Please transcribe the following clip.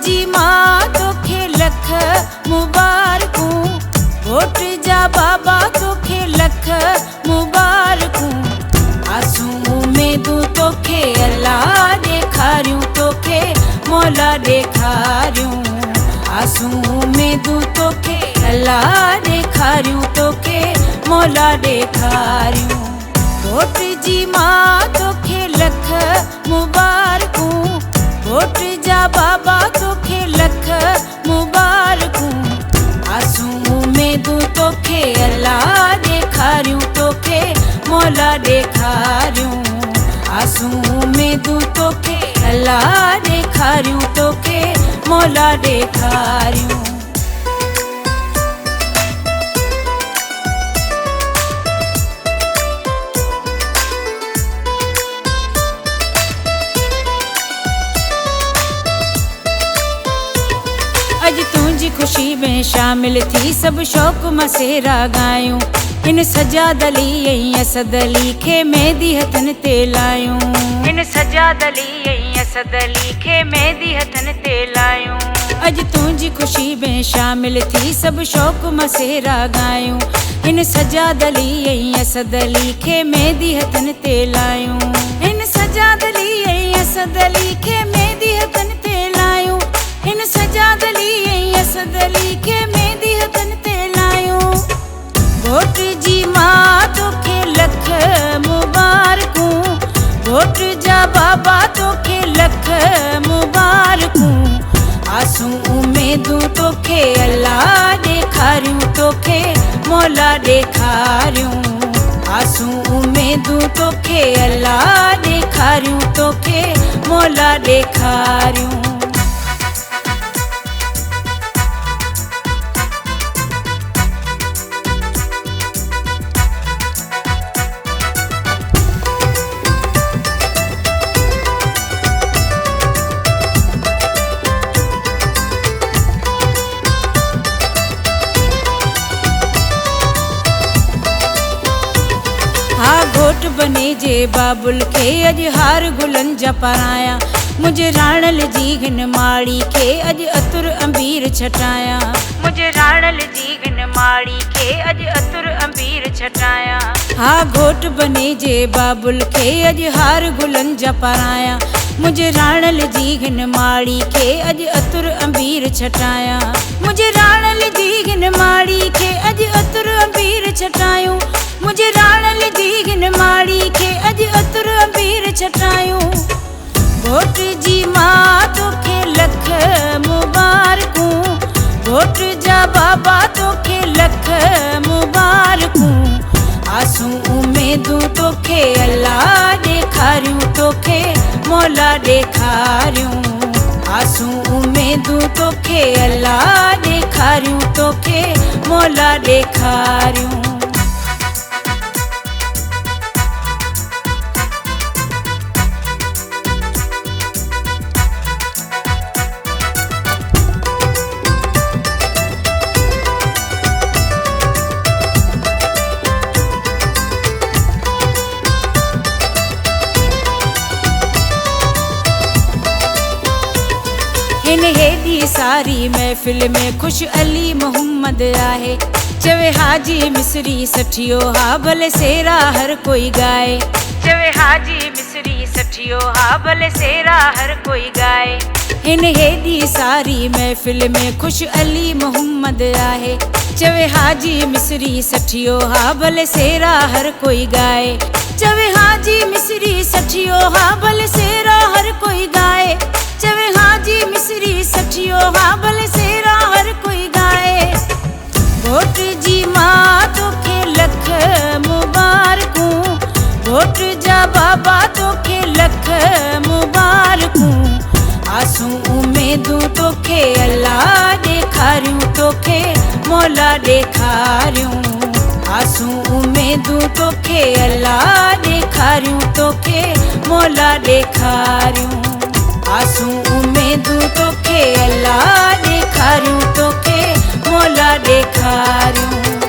जी मां तोखे लख मुबारकूं, वोट जा बाबा तोखे लख मुबारकूं। आसूं उमेदूं तोखे अल्लाह ॾेखारियूं, तोखे मौला ॾेखारियूं। आसूं उमेदूं तोखे अल्लाह ॾेखारियूं, तोखे मौला ॾेखारियूं। वोट जी मां तोखे लख मुबारकूं, वोट जा बाबा तोखे लख मुबारकूं। आसूं उमेदूं तोखे अल्लाह ॾेखारियूं, तोखे मौला ॾेखारियूं। आसूं उमेदूं तोखे अल्लाह ॾेखारियूं, तोखे मौला ॾेखारियूं। अज तुझी खुशी में शामिल थी सब शौक़ मसेरा गायूं। इन सजाद अली ऐं असद अली खे मेहंदी हथन ते लायूं। इन सजाद अली ऐं असद अली खे मेहंदी हथन ते लायूं। अज तुझी खुशी में शामिल थी सब शौक़ मसेरा गायूं। इन सजाद अली ऐं असद अली खे मेहंदी हथन ते लायूं। इन सजाद अली ऐं असद अली खे मेहंदी हथन ते लायूं। इन सजाद अली ऐं असद अली खे मेहंदी हथन ते लायूं। वोट जी मां तोखे लख मुबारकूं, वोट जा बाबा तोखे लख मुबारकूं। आसूं उमेदूं तोखे अल्लाह ॾेखारियूं, तोखे मौला ॾेखारियूं। आसूं उमेदूं तोखे अल्लाह ॾेखारियूं, तोखे मौला ॾेखारियूं। हा घोट बने जे बाबुल खे अॼु हार गुलनि जा पराया। मुंहिंजे राणल जी हिन माड़ी खे अॼु अतुर अंबीर छटाया। मुंहिंजे राणल जी हिन माड़ी खे अॼु अतुर अंबीर छटाया। हा घोट बने जे बाबुल खे अॼु हार गुलनि जा पराया। मुंहिंजे राणल जी हिन माड़ी खे अॼु अतुर अंबीर छटाया। मुंहिंजे राणल जी हिन माड़ी खे अॼु अतुर अंबीर छटायूं। मुंहिंजे राणल जी हिन माड़ी खे अॼु अतुर अंबीर छटायूं। वोट जी मां तोखे लख मुबारकूं, वोट जा बाबा तोखे लख मुबारकूं। आसूं उमेदूं तोखे अल्लाह ॾेखारियूं, तोखे मौला ॾेखारियूं। आसूं उमेदूं तोखे अल्लाह ॾेखारियूं, तोखे मौला ॾेखारियूं। हिन हेॾी सारी महफ़िल में खुश अली मोहम्मद आहे। चवे हाजी मिसरी सठियो हा भले सेरा हर कोई गाए। चवे हाजी मिसरी सठियो हा भले सेरा हर कोई गाए। हिन हेॾी सारी महफ़िल में खुश अली मोहम्मद आहे। चवे हाजी मिसरी सठियो हा भले सेरा हर कोई गाए। चवे हाजी मिसरी सठियो हा भले सेरा हर कोई गाए। चवे हाजी मिसरी सठियो हा भले सेरा हर कोई गाए। वोट जी मां तोखे लख मुबारकूं, वोट जा बाबा तोखे लख मुबारकूं। आसूं उमेदूं तोखे अल्लाह ॾेखारियूं, तोखे मौला ॾेखारियूं। आसूं उमेदूं तोखे अल्लाह ॾेखारियूं, तोखे मौला ॾेखारियूं। आसूं उमेदूं तोखे अल्लाह ॾेखारियूं, तोखे मौला ॾेखारियूं।